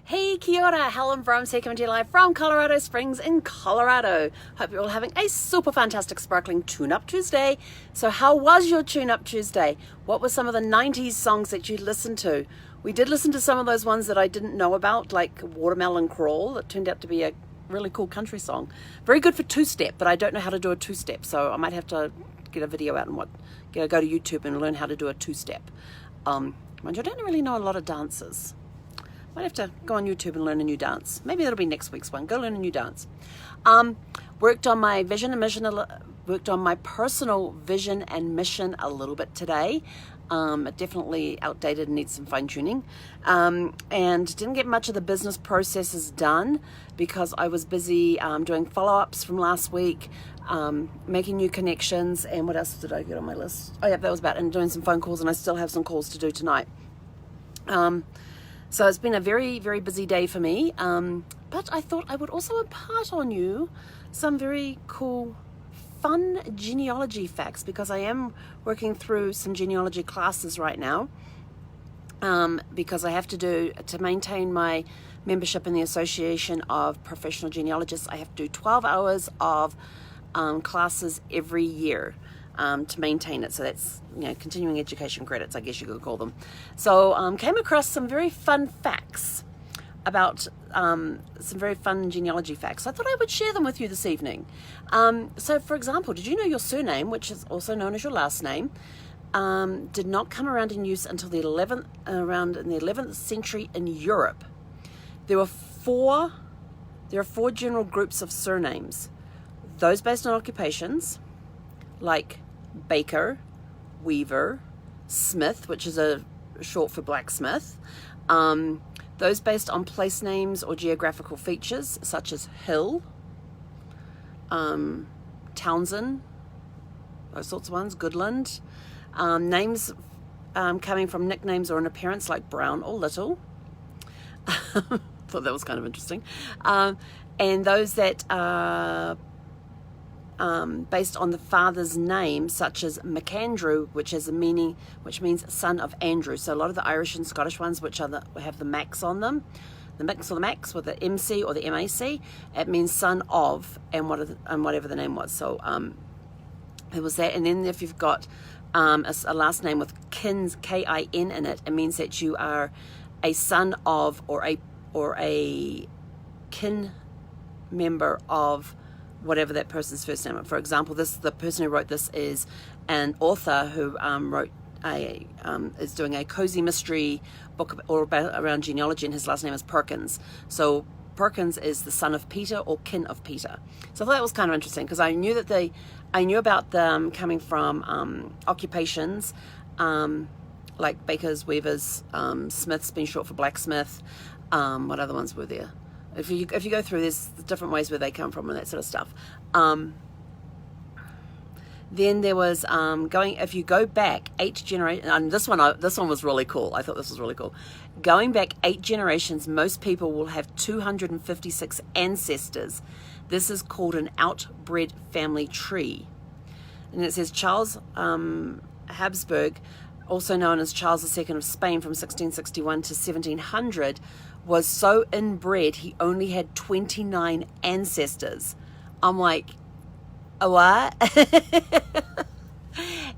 Hey, kia ora, Helen Brahms here coming to you live from Colorado Springs in Colorado. Hope you're all having a super fantastic sparkling tune-up Tuesday. So how was your tune-up Tuesday? What were some of the 90s songs that you listened to? We did listen to some of those ones that I didn't know about, like Watermelon Crawl. That turned out to be a really cool country song. Very good for two-step, but I don't know how to do a two-step, so I might have to get a video out and go to YouTube and learn how to do a two-step. Mind you, I don't really know a lot of dances. Might have to go on YouTube and learn a new dance. Maybe that'll be next week's one. Go learn a new dance. Worked on my vision and mission. Worked on my personal vision and mission a little bit today. Definitely outdated and needs some fine tuning. And didn't get much of the business processes done because I was busy doing follow-ups from last week, making new connections. And what else did I get on my list? Oh yeah, that was about it. And doing some phone calls, and I still have some calls to do tonight. So it's been a very, very busy day for me, but I thought I would also impart on you some very cool, fun genealogy facts, because I am working through some genealogy classes right now, because I have to maintain my membership in the Association of Professional Genealogists. I have to do 12 hours of classes every year. To maintain it. So that's, continuing education credits, I guess you could call them. So came across some very fun facts about some very fun genealogy facts. So I thought I would share them with you this evening. So for example, did you know your surname, which is also known as your last name, did not come around in use until the 11th century in Europe? There are four general groups of surnames. Those based on occupations, like baker, weaver, smith, which is a short for blacksmith. Those based on place names or geographical features, such as Hill, Townsend, those sorts of ones, Goodland. Names coming from nicknames or an appearance, like Brown or Little. Thought that was kind of interesting. And those that are based on the father's name, such as MacAndrew, which means son of Andrew. So a lot of the Irish and Scottish ones, which have the Macs on them, the Macs with the MC or the MAC, it means son of, and whatever the name was. So it was that. And then if you've got a last name with K-I-N in it, it means that you are a son of or a kin member of whatever that person's first name. For example, the person who wrote this is an author who is doing a cozy mystery book around genealogy, and his last name is Perkins. So Perkins is the son of Peter or kin of Peter. So I thought that was kind of interesting, because I knew about them coming from occupations, like bakers, weavers, smiths being short for blacksmith. What other ones were there? If you go through, there's different ways where they come from and that sort of stuff. Then there was if you go back 8 generations, and this one was really cool. I thought this was really cool. Going back 8 generations, most people will have 256 ancestors. This is called an outbred family tree. And it says Charles Habsburg, also known as Charles II of Spain, from 1661 to 1700, was so inbred he only had 29 ancestors. I'm like, what?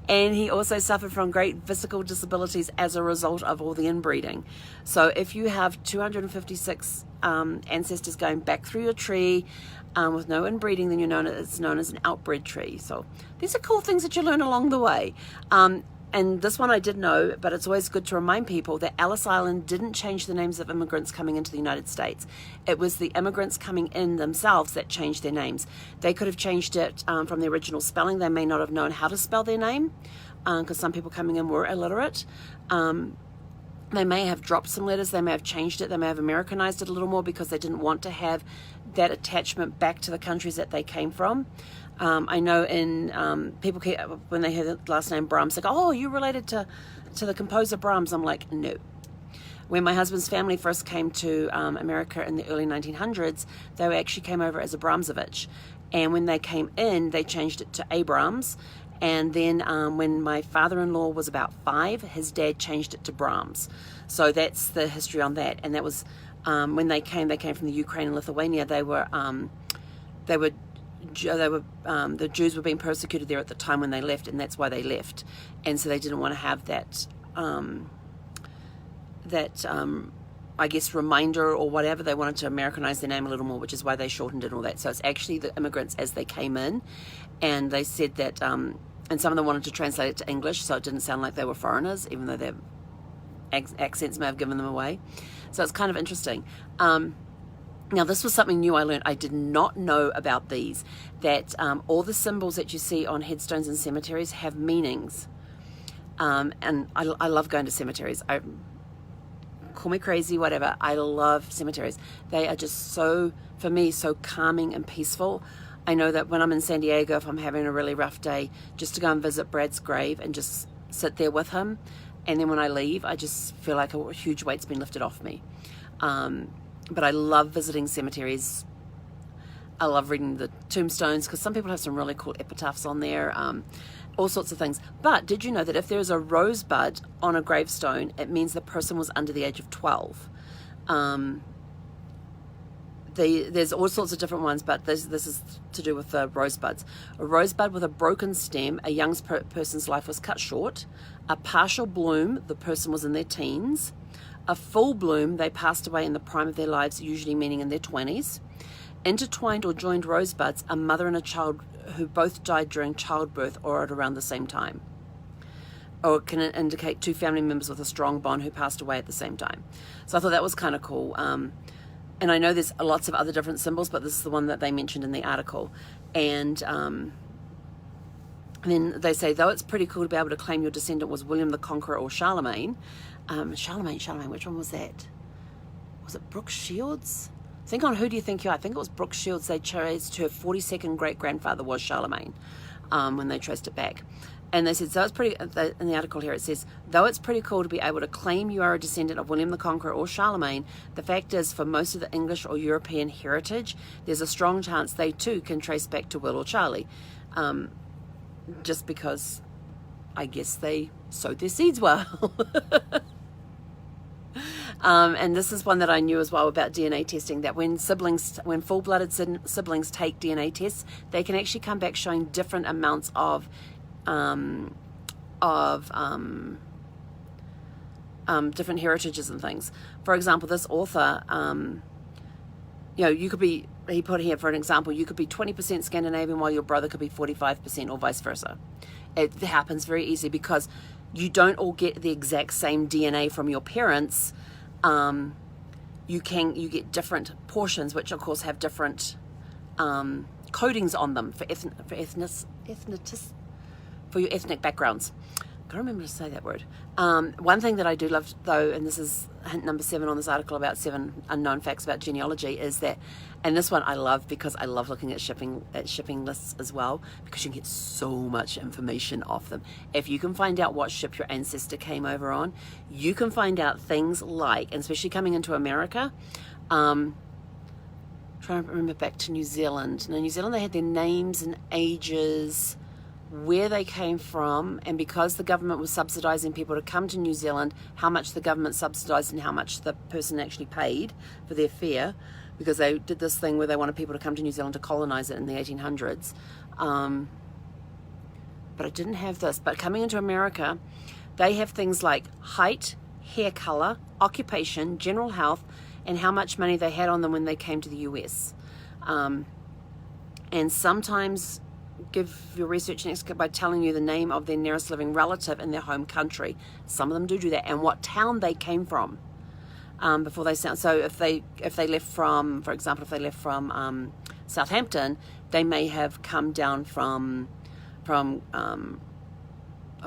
And he also suffered from great physical disabilities as a result of all the inbreeding. So if you have 256 ancestors going back through your tree with no inbreeding, then it's known as an outbred tree. So these are cool things that you learn along the way. And this one I did know, but it's always good to remind people that Ellis Island didn't change the names of immigrants coming into the United States. It was the immigrants coming in themselves that changed their names. They could have changed it from the original spelling. They may not have known how to spell their name, because some people coming in were illiterate. They may have dropped some letters. They may have changed it. They may have Americanized it a little more because they didn't want to have that attachment back to the countries that they came from. I know people when they hear the last name Brahms, they go, "Oh, you related to the composer Brahms?" I'm like, no. When my husband's family first came to America in the early 1900s, they actually came over as a Brahmsovich. And when they came in, they changed it to Abrams. And then when my father-in-law was about 5, his dad changed it to Brahms. So that's the history on that. And that was when they came from the Ukraine and Lithuania. The Jews were being persecuted there at the time when they left, and that's why they left. And so they didn't want to have that I guess reminder or whatever. They wanted to Americanize their name a little more, which is why they shortened it and all that. So it's actually the immigrants as they came in, and they said that and some of them wanted to translate it to English so it didn't sound like they were foreigners, even though their accents may have given them away. So it's kind of interesting. Now, this was something new I learned. I did not know about these, that all the symbols that you see on headstones in cemeteries have meanings. And I love going to cemeteries. Call me crazy, whatever. I love cemeteries. They are just so, for me, so calming and peaceful. I know that when I'm in San Diego, if I'm having a really rough day, just to go and visit Brad's grave and just sit there with him. And then when I leave, I just feel like a huge weight's been lifted off me. But I love visiting cemeteries. I love reading the tombstones because some people have some really cool epitaphs on there, all sorts of things. But did you know that if there's a rosebud on a gravestone, it means the person was under the age of 12? There's all sorts of different ones, but this is to do with the rosebuds. A rosebud with a broken stem, a young person's life was cut short. A partial bloom, the person was in their teens. A full bloom, they passed away in the prime of their lives, usually meaning in their 20s. Intertwined or joined rosebuds, a mother and a child who both died during childbirth or at around the same time. Or it can indicate two family members with a strong bond who passed away at the same time. So I thought that was kind of cool. And I know there's lots of other different symbols, but this is the one that they mentioned in the article. And then they say, though it's pretty cool to be able to claim your descendant was William the Conqueror or Charlemagne. Charlemagne, which one was that? Was it Brooke Shields? Think on Who Do You Think You Are? I think it was Brooke Shields. They traced her 42nd great-grandfather was Charlemagne when they traced it back. And they said, so it's pretty, in the article here it says, though it's pretty cool to be able to claim you are a descendant of William the Conqueror or Charlemagne, the fact is for most of the English or European heritage, there's a strong chance they too can trace back to Will or Charlie. Just because I guess they sowed their seeds well. And this is one that I knew as well about DNA testing, that when full-blooded siblings take DNA tests, they can actually come back showing different amounts of different heritages and things. For example, this author, you could be, he put here for an example, you could be 20% Scandinavian while your brother could be 45% or vice versa. It happens very easily because you don't all get the exact same DNA from your parents. You get different portions, which of course have different codings on them for your ethnic backgrounds. I can't remember to say that word. One thing that I do love though, and this is hint number 7 on this article about 7 unknown facts about genealogy, is that, and this one I love because I love looking at shipping lists as well, because you can get so much information off them. If you can find out what ship your ancestor came over on, you can find out things like, and especially coming into America, trying to remember back to New Zealand. Now, New Zealand, they had their names and ages, where they came from, and because the government was subsidizing people to come to New Zealand, how much the government subsidized and how much the person actually paid for their fare, because they did this thing where they wanted people to come to New Zealand to colonize it in the 1800s. But it didn't have this. But coming into America, they have things like height, hair color, occupation, general health, and how much money they had on them when they came to the US. And sometimes give your research an expert by telling you the name of their nearest living relative in their home country. Some of them do that, and what town they came from before they sound. So if they left from, for example, if they left from Southampton, they may have come down from I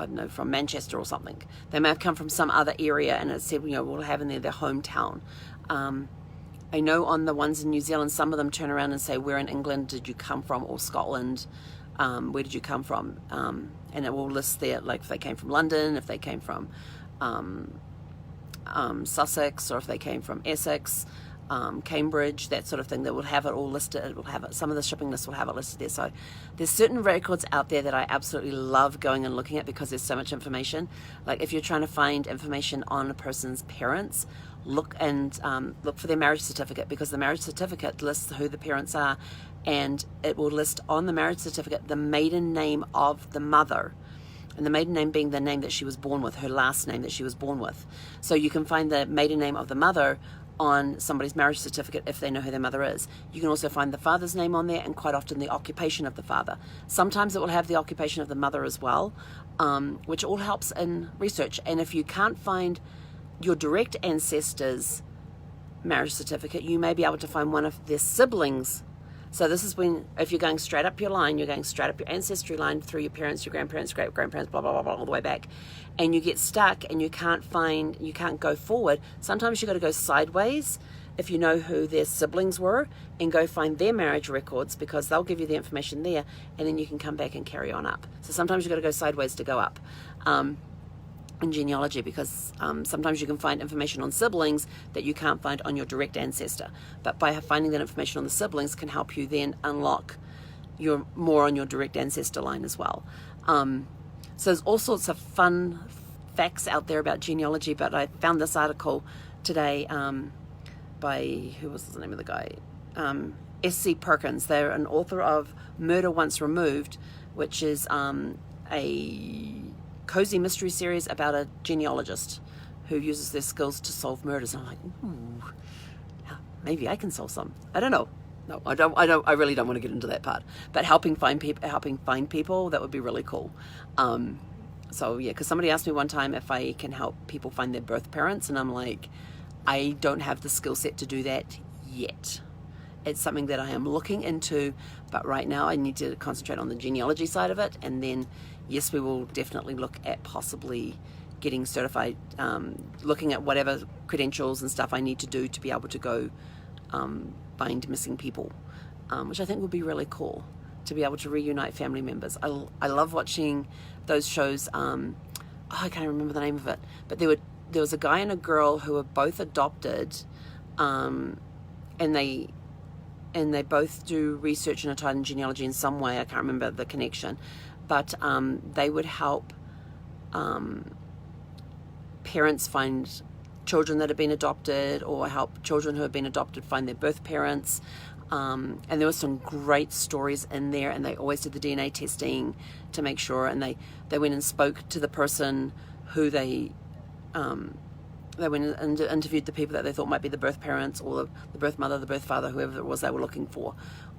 don't know, from Manchester or something. They may have come from some other area, and it said, we'll have in there their hometown. I know on the ones in New Zealand, some of them turn around and say, where in England did you come from, or Scotland, where did you come from? And it will list there, like if they came from London, if they came from Sussex, or if they came from Essex, Cambridge, that sort of thing, that will have it all listed. It will have it, some of the shipping lists will have it listed there. So there's certain records out there that I absolutely love going and looking at because there's so much information. Like if you're trying to find information on a person's parents, look for their marriage certificate, because the marriage certificate lists who the parents are, and it will list on the marriage certificate the maiden name of the mother, and the maiden name being the name that she was born with, her last name that she was born with. So you can find the maiden name of the mother on somebody's marriage certificate if they know who their mother is. You can also find the father's name on there, and quite often the occupation of the father. Sometimes it will have the occupation of the mother as well, which all helps in research. And if you can't find your direct ancestors' marriage certificate, you may be able to find one of their siblings. So this is when, if you're going straight up your line, you're going straight up your ancestry line through your parents, your grandparents, great-grandparents, blah, blah, blah, blah, all the way back, and you get stuck and you can't go forward. Sometimes you've got to go sideways if you know who their siblings were, and go find their marriage records, because they'll give you the information there, and then you can come back and carry on up. So sometimes you've got to go sideways to go up. In genealogy, because sometimes you can find information on siblings that you can't find on your direct ancestor, but by finding that information on the siblings can help you then unlock your more on your direct ancestor line as well. So there's all sorts of fun facts out there about genealogy, but I found this article today by, who was the name of the guy? S.C. Perkins. They're an author of Murder Once Removed, which is a cozy mystery series about a genealogist who uses their skills to solve murders. And I'm like, ooh, maybe I can solve some. I don't know. No, I don't. I really don't want to get into that part. But helping find people, that would be really cool. So yeah, because somebody asked me one time if I can help people find their birth parents, and I'm like, I don't have the skill set to do that yet. It's something that I am looking into, but right now I need to concentrate on the genealogy side of it, and then yes, we will definitely look at possibly getting certified, looking at whatever credentials and stuff I need to do to be able to go find missing people, which I think would be really cool, to be able to reunite family members. I love watching those shows. I can't remember the name of it, but there was a guy and a girl who were both adopted, and they both do research and are tied in genealogy in some way. I can't remember the connection, but they would help parents find children that have been adopted, or help children who have been adopted find their birth parents. And there were some great stories in there, and they always did the DNA testing to make sure, and they went and spoke to the person who they went and interviewed the people that they thought might be the birth parents, or the birth mother, the birth father, whoever it was they were looking for.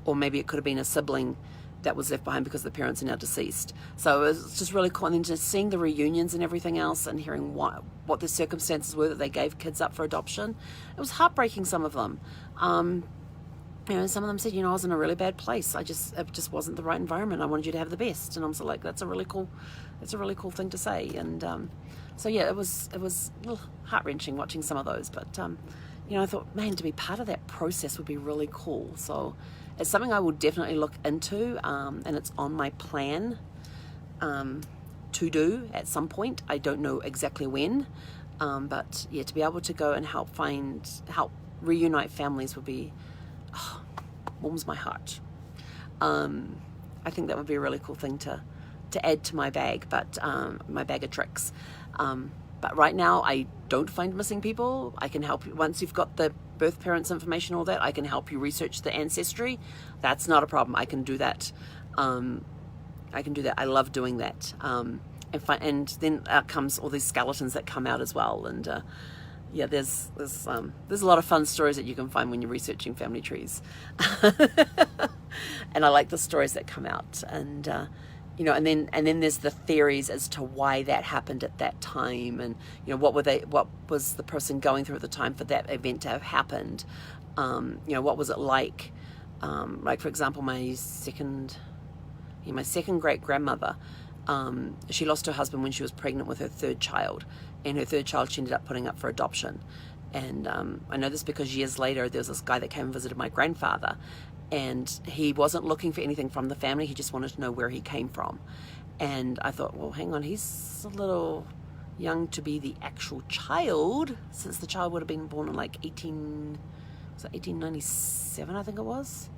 Or maybe it could have been a sibling that was left behind because the parents are now deceased. So it was just really cool. And then just seeing the reunions and everything else, and hearing what the circumstances were that they gave kids up for adoption. It was heartbreaking, some of them. Some of them said, I was in a really bad place. It just wasn't the right environment. I wanted you to have the best. And I'm so like, that's a really cool thing to say. And so yeah, it was a little heart-wrenching watching some of those. But I thought, man, to be part of that process would be really cool. So it's something I will definitely look into, and it's on my plan to do at some point. I don't know exactly when, but yeah, to be able to go and help reunite families would be, warms my heart. I think that would be a really cool thing to add to my bag, but my bag of tricks. But right now, I don't find missing people. I can help you once you've got the birth parents information, all that. I can help you research the ancestry. That's not a problem. I can do that. I love doing that. And then out comes all these skeletons that come out as well. And yeah, there's a lot of fun stories that you can find when you're researching family trees. And I like the stories that come out. And and then there's the theories as to why that happened at that time, and what was the person going through at the time for that event to have happened. What was it like? Like, for example, my second great grandmother, she lost her husband when she was pregnant with her third child, and her third child she ended up putting up for adoption. And I know this because years later there was this guy that came and visited my grandfather, and he wasn't looking for anything from the family. He just wanted to know where he came from. And I thought, well, hang on, he's a little young to be the actual child, since the child would have been born in like So 1897, I think it was,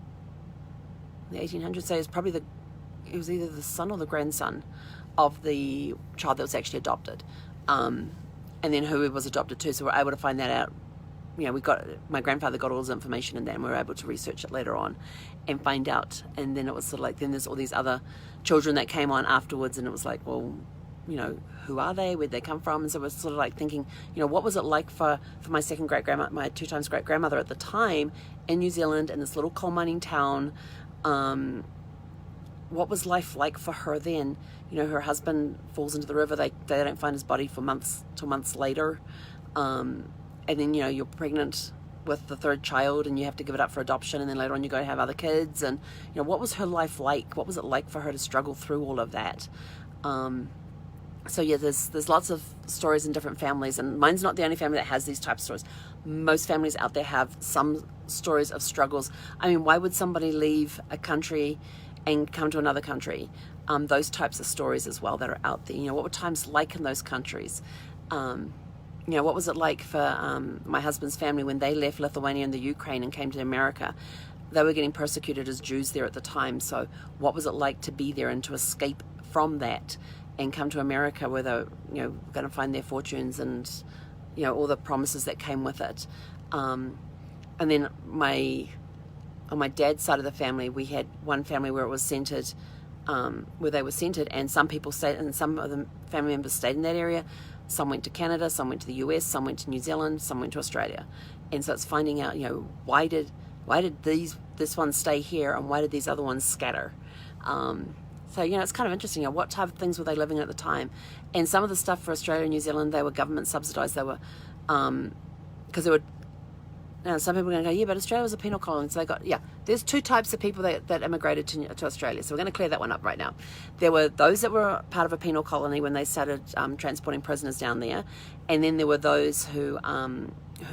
the 1800s. So it was either the son or the grandson of the child that was actually adopted, and then who it was adopted to. So we're able to find that out. My grandfather got all his information in that, and we were able to research it later on and find out. And then it was sort of like, then there's all these other children that came on afterwards, and it was like, well, who are they? Where'd they come from? And so we're sort of like thinking, what was it like for my second great-grandma, my 2 times great-grandmother at the time in New Zealand, in this little coal mining town? What was life like for her then? Her husband falls into the river. They don't find his body for months later. And then, you're pregnant with the 3rd child and you have to give it up for adoption. And then later on you go have other kids. And, what was her life like? What was it like for her to struggle through all of that? So yeah, there's lots of stories in different families, and mine's not the only family that has these types of stories. Most families out there have some stories of struggles. I mean, why would somebody leave a country and come to another country? Those types of stories as well that are out there. What were times like in those countries? What was it like for my husband's family when they left Lithuania and the Ukraine and came to America? They were getting persecuted as Jews there at the time. So what was it like to be there and to escape from that and come to America where they're going to find their fortunes and all the promises that came with it? And then on my dad's side of the family, we had one family where it was centered, where they were centered, and some people stayed, and some of the family members stayed in that area. Some went to Canada, some went to the US, some went to New Zealand, some went to Australia. And so it's finding out, why did this one stay here and why did these other ones scatter? So, it's kind of interesting, what type of things were they living at the time? And some of the stuff for Australia and New Zealand, they were government subsidized. They were, because they were, some people are going to go, yeah, but Australia was a penal colony. So there's 2 types of people that immigrated to Australia. So we're going to clear that one up right now. There were those that were part of a penal colony when they started transporting prisoners down there. And then there were those who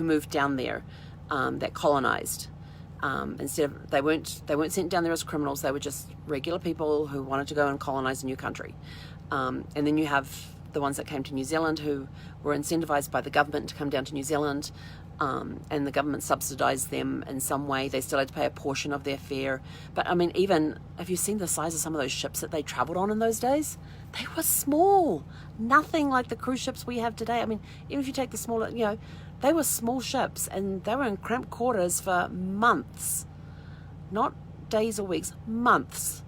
moved down there, that colonized. They weren't sent down there as criminals. They were just regular people who wanted to go and colonize a new country. And then you have the ones that came to New Zealand who were incentivized by the government to come down to New Zealand, and the government subsidized them in some way. They still had to pay a portion of their fare. But I mean, even have you seen the size of some of those ships that they traveled on in those days? They were small, nothing like the cruise ships we have today. I mean, even if you take the smaller, they were small ships, and they were in cramped quarters for months, not days or weeks, months.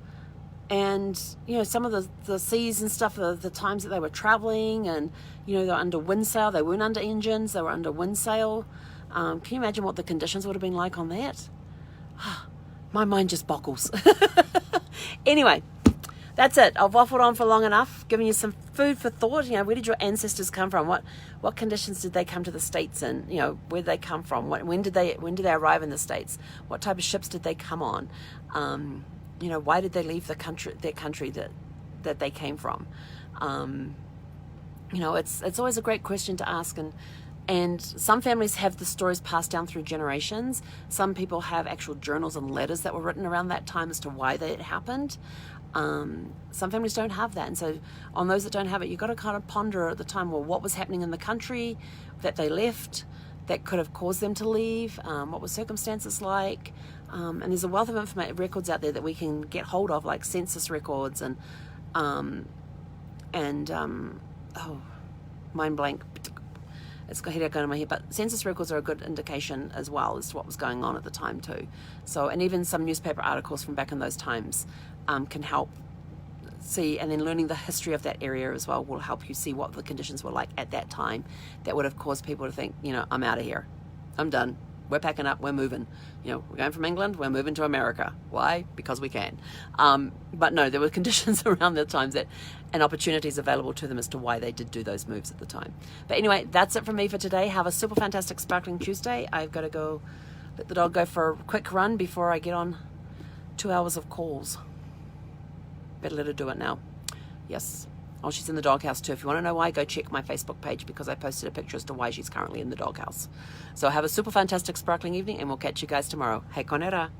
And, some of the seas and stuff, the times that they were traveling, and, they were under wind sail. They weren't under engines. They were under wind sail. Can you imagine what the conditions would have been like on that? My mind just boggles. Anyway, that's it. I've waffled on for long enough, giving you some food for thought. Where did your ancestors come from? What conditions did they come to the States in? Where did they come from? When did they arrive in the States? What type of ships did they come on? Why did they leave their country that they came from? It's always a great question to ask, and some families have the stories passed down through generations. Some people have actual journals and letters that were written around that time as to why that happened. Some families don't have that, and so on those that don't have it, you've got to kind of ponder at the time, well, what was happening in the country that they left that could have caused them to leave? What were circumstances like? And there's a wealth of records out there that we can get hold of, like census records and mind blank. It's got headache going in my head, but census records are a good indication as well as to what was going on at the time too. So, and even some newspaper articles from back in those times can help see, and then learning the history of that area as well will help you see what the conditions were like at that time that would have caused people to think, I'm out of here. I'm done. We're packing up. We're moving. We're going from England. We're moving to America. Why? Because we can. But no, there were conditions around the times and opportunities available to them as to why they did do those moves at the time. But anyway, that's it from me for today. Have a super fantastic sparkling Tuesday. I've got to go let the dog go for a quick run before I get on 2 hours of calls. Better let her do it now. Yes. Oh, she's in the doghouse too. If you want to know why, go check my Facebook page because I posted a picture as to why she's currently in the doghouse. So have a super fantastic sparkling evening, and we'll catch you guys tomorrow. Hei konera.